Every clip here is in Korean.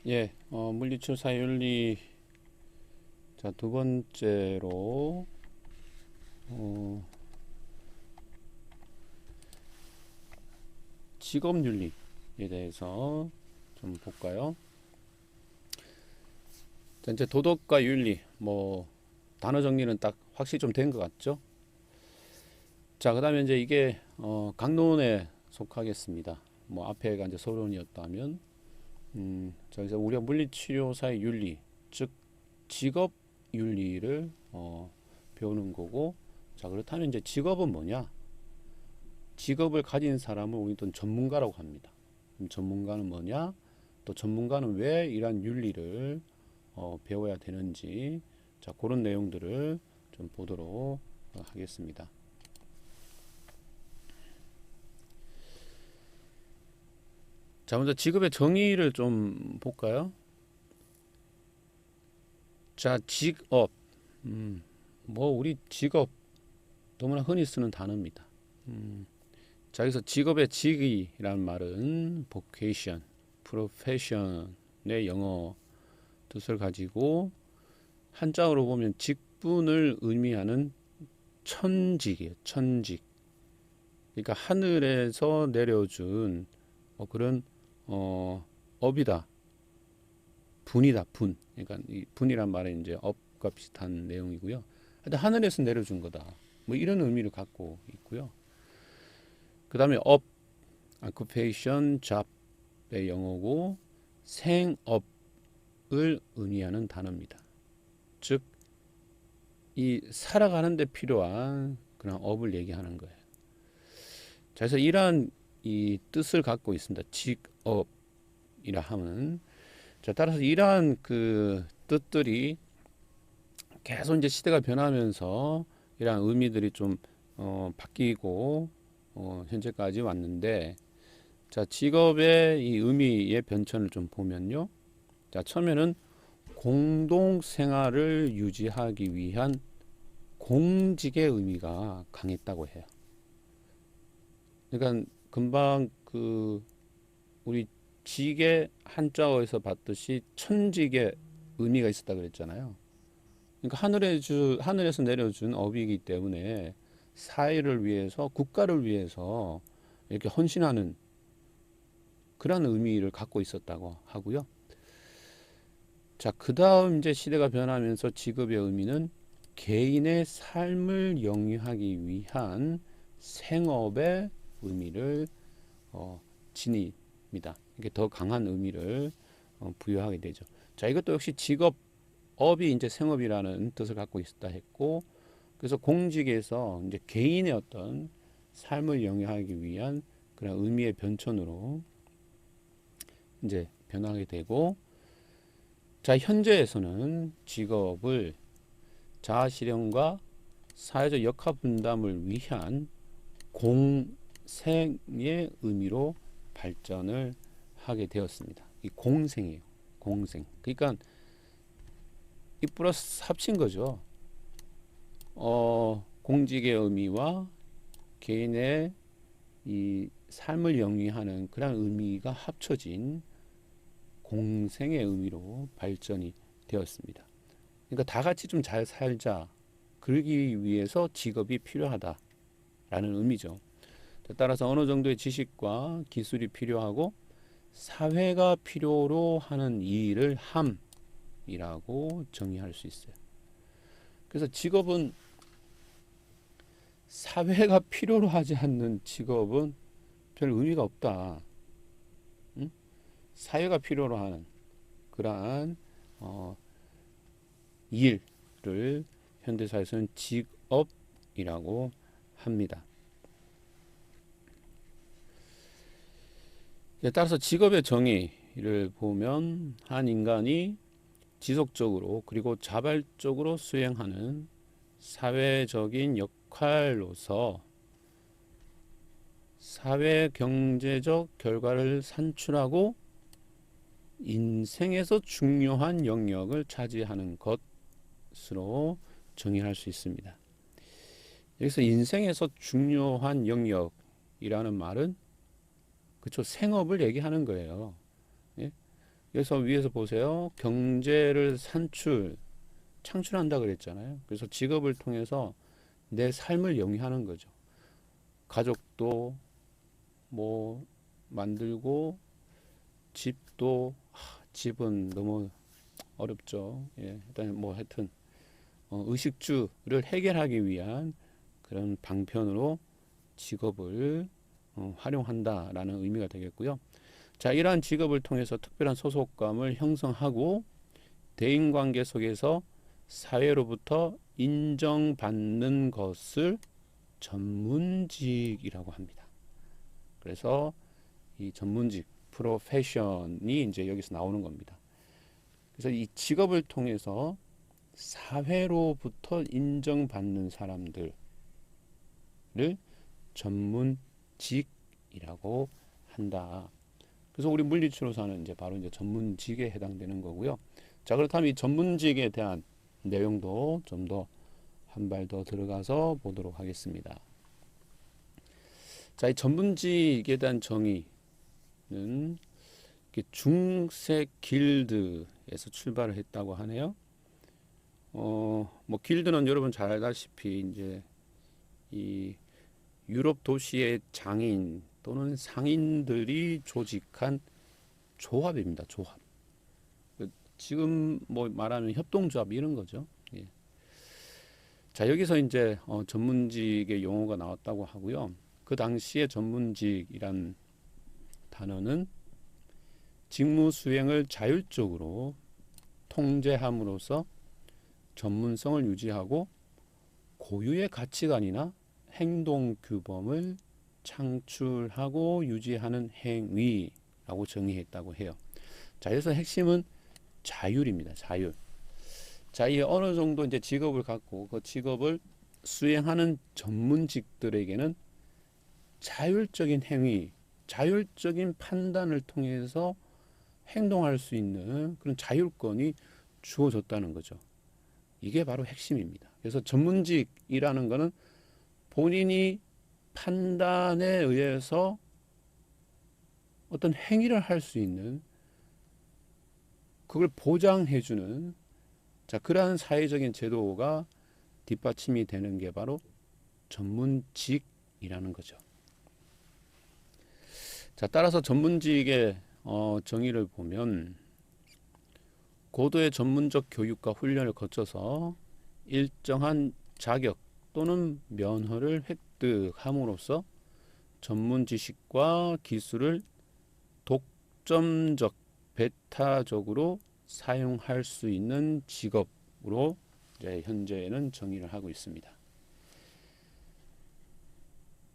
예, 물리치료 사윤리. 자, 두 번째로, 어, 직업윤리에 대해서 좀 볼까요? 자, 이제 도덕과 윤리, 단어 정리는 딱 확실히 좀 된 것 같죠? 자, 그 다음에 이제 이게, 강론에 속하겠습니다. 앞에가 이제 서론이었다면, 자, 그래서 우리가 물리치료사의 윤리, 즉, 직업 윤리를, 배우는 거고, 자, 그렇다면 이제 직업은 뭐냐? 직업을 가진 사람을 우리 또 전문가라고 합니다. 그럼 전문가는 뭐냐? 또 전문가는 왜 이러한 윤리를 배워야 되는지, 자, 그런 내용들을 좀 보도록 하겠습니다. 자, 먼저 직업의 정의를 좀 볼까요? 자, 직업. 우리 직업 너무나 흔히 쓰는 단어입니다. 자, 그래서 직업의 직이라는 말은 vocation, profession의 영어 뜻을 가지고 한자어로 보면 직분을 의미하는 천직이에요. 천직. 그러니까 하늘에서 내려준 그런 업이다. 분이다. 분. 그러니까 이 분이란 말은 이제 업과 비슷한 내용이고요. 하여튼 하늘에서 내려준 거다. 이런 의미를 갖고 있고요. 그 다음에 업, occupation, job의 영어고 생업을 의미하는 단어입니다. 즉, 이 살아가는 데 필요한 그런 업을 얘기하는 거예요. 자, 그래서 이러한 이 뜻을 갖고 있습니다. 직업이라 하면. 자, 따라서 이러한 그 뜻들이 계속 이제 시대가 변하면서 이러한 의미들이 좀 바뀌고 현재까지 왔는데, 자, 직업의 이 의미의 변천을 좀 보면요. 자, 처음에는 공동 생활을 유지하기 위한 공직의 의미가 강했다고 해요. 그러니까 금방 그 우리 직의 한자어에서 봤듯이 천직의 의미가 있었다 그랬잖아요. 그러니까 하늘에서 내려준 업이기 때문에 사회를 위해서, 국가를 위해서 이렇게 헌신하는 그런 의미를 갖고 있었다고 하고요. 자, 그 다음 이제 시대가 변하면서 직업의 의미는 개인의 삶을 영위하기 위한 생업의 의미를 지닙니다. 이게 더 강한 의미를 부여하게 되죠. 자, 이것도 역시 업이 이제 생업이라는 뜻을 갖고 있다 했고, 그래서 공직에서 이제 개인의 어떤 삶을 영위하기 위한 그런 의미의 변천으로 이제 변하게 되고, 자, 현재에서는 직업을 자아 실현과 사회적 역할 분담을 위한 공생의 의미로 발전을 하게 되었습니다. 이 공생이에요. 공생. 그러니까 이 플러스 합친 거죠. 공직의 의미와 개인의 이 삶을 영위하는 그런 의미가 합쳐진 공생의 의미로 발전이 되었습니다. 그러니까 다 같이 좀 잘 살자. 그러기 위해서 직업이 필요하다라는 의미죠. 따라서 어느 정도의 지식과 기술이 필요하고 사회가 필요로 하는 일을 함이라고 정의할 수 있어요. 그래서 직업은 사회가 필요로 하지 않는 직업은 별 의미가 없다. 응? 사회가 필요로 하는 그러한 일을 현대사에서는 직업이라고 합니다. 따라서 직업의 정의를 보면 한 인간이 지속적으로 그리고 자발적으로 수행하는 사회적인 역할로서 사회 경제적 결과를 산출하고 인생에서 중요한 영역을 차지하는 것으로 정의할 수 있습니다. 여기서 인생에서 중요한 영역이라는 말은 그쵸, 생업을 얘기하는 거예요. 예? 그래서 위에서 보세요. 경제를 창출한다 그랬잖아요. 그래서 직업을 통해서 내 삶을 영위하는 거죠. 가족도 뭐 만들고 집도 집은 너무 어렵죠. 예, 일단 뭐 하여튼 의식주를 해결하기 위한 그런 방편으로 직업을 활용한다라는 의미가 되겠고요. 자, 이러한 직업을 통해서 특별한 소속감을 형성하고 대인관계 속에서 사회로부터 인정받는 것을 전문직이라고 합니다. 그래서 이 전문직, 프로페션이 이제 여기서 나오는 겁니다. 그래서 이 직업을 통해서 사회로부터 인정받는 사람들을 전문직이라고 한다. 그래서 우리 물리치료사는 이제 바로 이제 전문직에 해당되는 거고요. 자, 그렇다면 이 전문직에 대한 내용도 좀 더 한 발 더 들어가서 보도록 하겠습니다. 자, 이 전문직에 대한 정의는 중세 길드에서 출발을 했다고 하네요. 뭐 길드는 여러분 잘 알다시피 이제 이 유럽 도시의 장인 또는 상인들이 조직한 조합입니다. 조합. 지금 뭐 말하는 협동조합 이런 거죠. 예. 자, 여기서 이제 전문직의 용어가 나왔다고 하고요. 그 당시에 전문직이란 단어는 직무 수행을 자율적으로 통제함으로써 전문성을 유지하고 고유의 가치관이나 행동 규범을 창출하고 유지하는 행위라고 정의했다고 해요. 자, 그래서 핵심은 자율입니다. 자율. 자, 이 어느 정도 이제 직업을 갖고 그 직업을 수행하는 전문직들에게는 자율적인 행위, 자율적인 판단을 통해서 행동할 수 있는 그런 자율권이 주어졌다는 거죠. 이게 바로 핵심입니다. 그래서 전문직이라는 거는 본인이 판단에 의해서 어떤 행위를 할 수 있는 그걸 보장해주는 자, 그러한 사회적인 제도가 뒷받침이 되는 게 바로 전문직이라는 거죠. 자, 따라서 전문직의 정의를 보면 고도의 전문적 교육과 훈련을 거쳐서 일정한 자격 또는 면허를 획득함으로써 전문 지식과 기술을 독점적, 배타적으로 사용할 수 있는 직업으로 이제 현재는 정의를 하고 있습니다.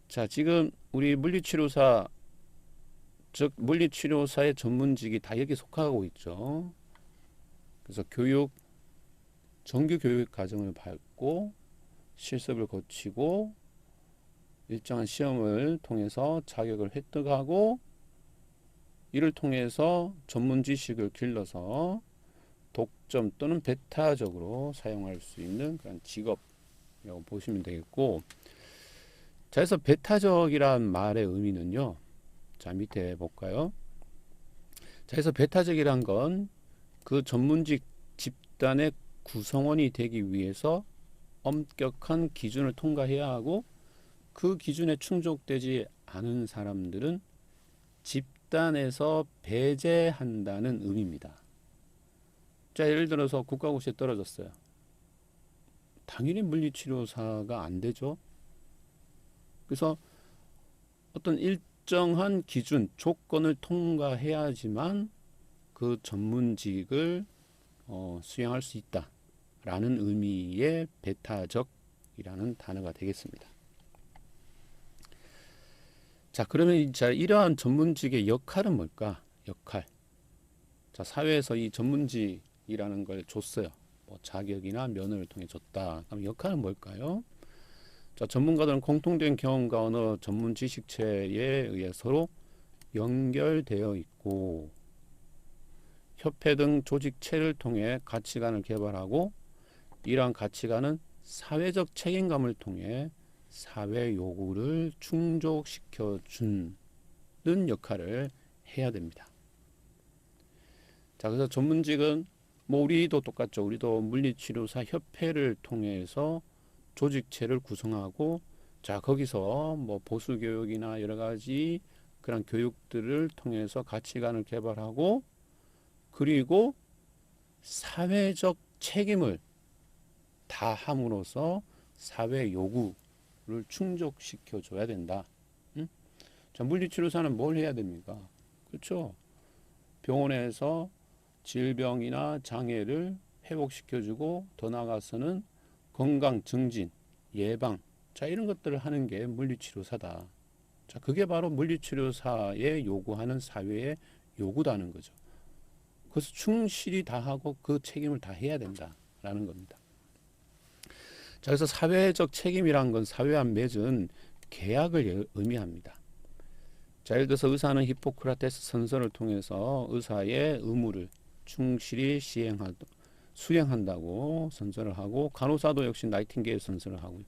자, 지금 우리 물리치료사, 즉 물리치료사의 전문직이 다 여기 속하고 있죠. 그래서 정규 교육 과정을 밟고 실습을 거치고 일정한 시험을 통해서 자격을 획득하고 이를 통해서 전문 지식을 길러서 독점 또는 배타적으로 사용할 수 있는 그런 직업이라고 보시면 되겠고, 자, 그래서 배타적이란 말의 의미는요. 자, 밑에 볼까요? 자, 그래서 배타적이란 건 그 전문직 집단의 구성원이 되기 위해서 엄격한 기준을 통과해야 하고 그 기준에 충족되지 않은 사람들은 집단에서 배제한다는 의미입니다. 자, 예를 들어서 국가고시에 떨어졌어요. 당연히 물리치료사가 안 되죠. 그래서 어떤 일정한 기준, 조건을 통과해야지만 그 전문직을 수행할 수 있다라는 의미의 배타적이라는 단어가 되겠습니다. 자, 그러면 자, 이러한 전문직의 역할은 뭘까? 역할. 자, 사회에서 이 전문직이라는 걸 줬어요. 뭐 자격이나 면허를 통해 줬다. 그럼 역할은 뭘까요? 자, 전문가들은 공통된 경험과 언어 전문 지식체에 의해 서로 연결되어 있고 협회 등 조직체를 통해 가치관을 개발하고 이러한 가치관은 사회적 책임감을 통해 사회 요구를 충족시켜 주는 역할을 해야 됩니다. 자, 그래서 전문직은 뭐 우리도 똑같죠. 우리도 물리치료사 협회를 통해서 조직체를 구성하고, 자, 거기서 뭐 보수 교육이나 여러 가지 그런 교육들을 통해서 가치관을 개발하고, 그리고 사회적 책임을 다함으로써 사회 요구를 충족시켜 줘야 된다. 응? 자, 물리치료사는 뭘 해야 됩니까? 그렇죠? 병원에서 질병이나 장애를 회복시켜주고, 더 나아가서는 건강 증진, 예방, 자, 이런 것들을 하는 게 물리치료사다. 자, 그게 바로 물리치료사에 요구하는 사회의 요구다는 거죠. 그래서 충실히 다하고 그 책임을 다 해야 된다라는 겁니다. 자, 그래서 사회적 책임이란 건 사회와 맺은 계약을 의미합니다. 자, 예를 들어서 의사는 히포크라테스 선서를 통해서 의사의 의무를 충실히 수행한다고 선서를 하고, 간호사도 역시 나이팅게일 선서를 하고요.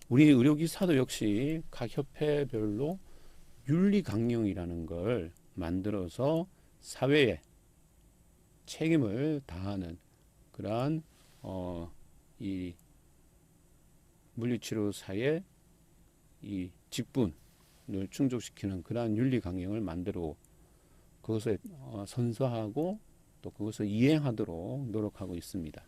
우리 의료기사도 역시 각 협회별로 윤리강령이라는 걸 만들어서 사회에 책임을 다하는 그러한 이 물리치료사의 이 직분을 충족시키는 그러한 윤리강령을 만들고, 그것을 선서하고 또 그것을 이행하도록 노력하고 있습니다.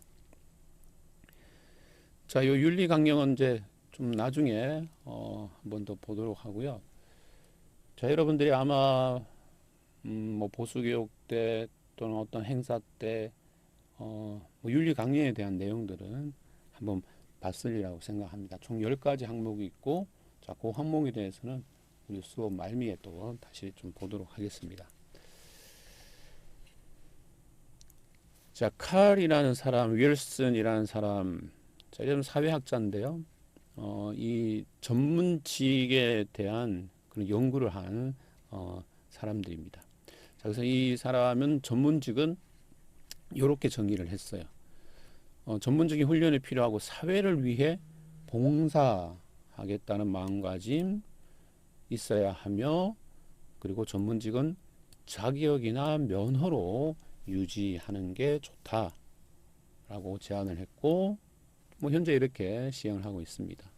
자, 이 윤리강령은 이제 좀 나중에 한 번 더 보도록 하고요. 자, 여러분들이 아마 뭐 보수교육 때 또는 어떤 행사 때 뭐 윤리강령에 대한 내용들은 한번 봤으리라고 생각합니다. 총 10가지 항목이 있고, 자, 그 항목에 대해서는 우리 수업 말미에 또 다시 좀 보도록 하겠습니다. 자, 칼이라는 사람, 윌슨이라는 사람, 자, 이런 사회학자인데요. 이 전문직에 대한 그런 연구를 한 사람들입니다. 자, 그래서 이 사람은 전문직은 이렇게 정의를 했어요. 전문적인 훈련이 필요하고 사회를 위해 봉사하겠다는 마음가짐 있어야 하며, 그리고 전문직은 자격이나 면허로 유지하는 게 좋다라고 제안을 했고, 뭐 현재 이렇게 시행을 하고 있습니다.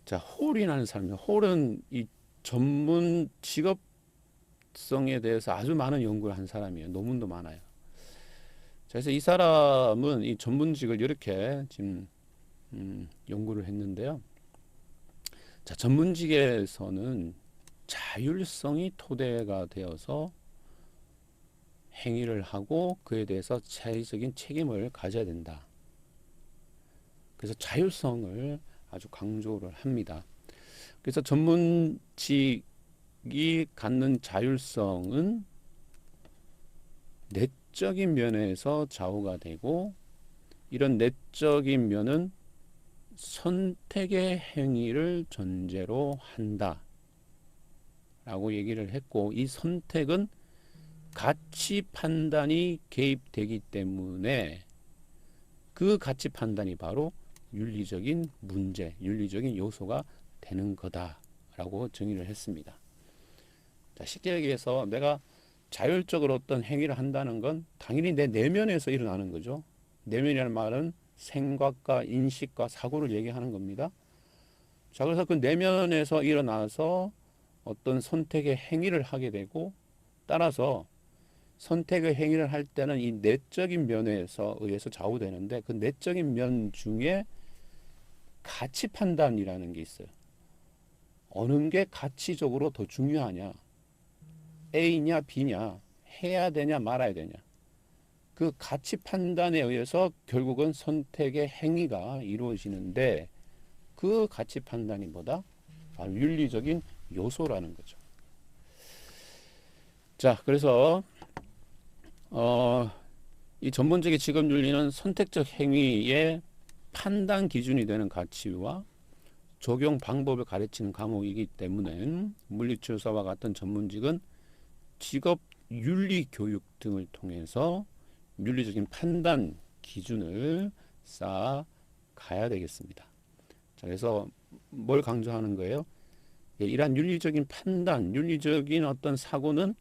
자, 홀이라는 사람이요. 홀은 이 전문 직업성에 대해서 아주 많은 연구를 한 사람이에요. 논문도 많아요. 자, 그래서 이 사람은 이 전문직을 이렇게 지금 연구를 했는데요. 자, 전문직에서는 자율성이 토대가 되어서 행위를 하고 그에 대해서 자의적인 책임을 가져야 된다. 그래서 자율성을 아주 강조를 합니다. 그래서 전문직이 갖는 자율성은 내적인 면에서 좌우가 되고, 이런 내적인 면은 선택의 행위를 전제로 한다 라고 얘기를 했고, 이 선택은 가치 판단이 개입되기 때문에 그 가치 판단이 바로 윤리적인 문제, 윤리적인 요소가 되는 거다라고 정의를 했습니다. 자, 쉽게 얘기해서 내가 자율적으로 어떤 행위를 한다는 건 당연히 내 내면에서 일어나는 거죠. 내면이라는 말은 생각과 인식과 사고를 얘기하는 겁니다. 자, 그래서 그 내면에서 일어나서 어떤 선택의 행위를 하게 되고, 따라서 선택의 행위를 할 때는 이 내적인 면에서 의해서 좌우되는데, 그 내적인 면 중에 가치 판단이라는 게 있어요. 어느 게 가치적으로 더 중요하냐, A냐 B냐, 해야 되냐 말아야 되냐, 그 가치 판단에 의해서 결국은 선택의 행위가 이루어지는데, 그 가치 판단이 뭐다? 바로 윤리적인 요소라는 거죠. 자, 그래서 이 전문적인 직업 윤리는 선택적 행위의 판단 기준이 되는 가치와 적용 방법을 가르치는 과목이기 때문에 물리치료사와 같은 전문직은 직업 윤리 교육 등을 통해서 윤리적인 판단 기준을 쌓아 가야 되겠습니다. 자, 그래서 뭘 강조하는 거예요? 이러한 윤리적인 판단, 윤리적인 어떤 사고는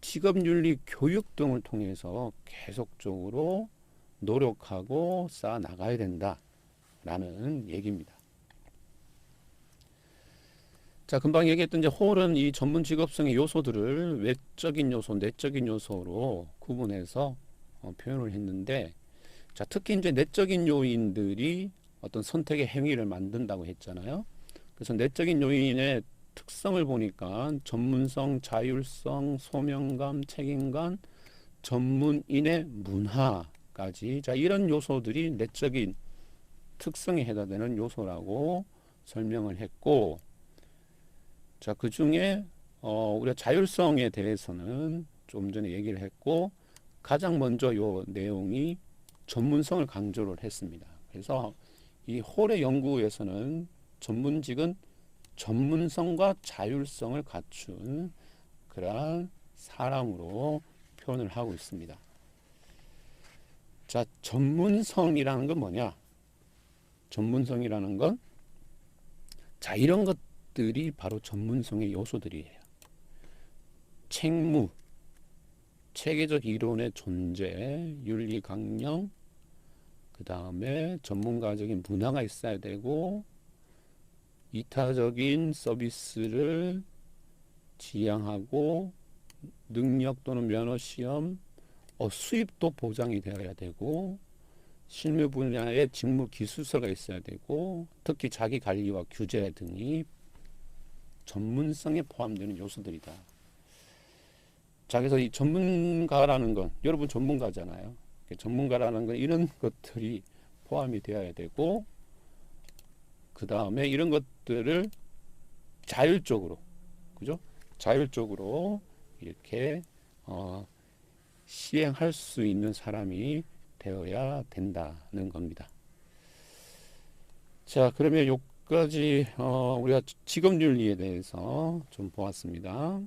직업윤리 교육 등을 통해서 계속적으로 노력하고 쌓아 나가야 된다라는 얘기입니다. 자, 금방 얘기했던 이제 홀은 이 전문 직업성의 요소들을 외적인 요소, 내적인 요소로 구분해서 표현을 했는데, 자, 특히 이제 내적인 요인들이 어떤 선택의 행위를 만든다고 했잖아요. 그래서 내적인 요인의 특성을 보니까 전문성, 자율성, 소명감, 책임감, 전문인의 문화까지, 자, 이런 요소들이 내적인 특성에 해당되는 요소라고 설명을 했고, 자, 그 중에 우리가 자율성에 대해서는 좀 전에 얘기를 했고, 가장 먼저 요 내용이 전문성을 강조를 했습니다. 그래서 이 홀의 연구에서는 전문직은 전문성과 자율성을 갖춘 그러한 사람으로 표현을 하고 있습니다. 자, 전문성이라는 건 뭐냐? 전문성이라는 건, 자, 이런 것들이 바로 전문성의 요소들이에요. 책무, 체계적 이론의 존재, 윤리 강령, 그 다음에 전문가적인 문화가 있어야 되고, 이타적인 서비스를 지향하고, 능력 또는 면허 시험, 수입도 보장이 되어야 되고, 실무 분야에 직무 기술서가 있어야 되고, 특히 자기 관리와 규제 등이 전문성에 포함되는 요소들이다. 자, 그래서 이 전문가라는 건, 여러분 전문가잖아요. 전문가라는 건 이런 것들이 포함이 되어야 되고, 그 다음에 이런 것들을 자율적으로, 그죠? 자율적으로 이렇게 시행할 수 있는 사람이 되어야 된다는 겁니다. 자, 그러면 여기까지 우리가 직업윤리에 대해서 좀 보았습니다.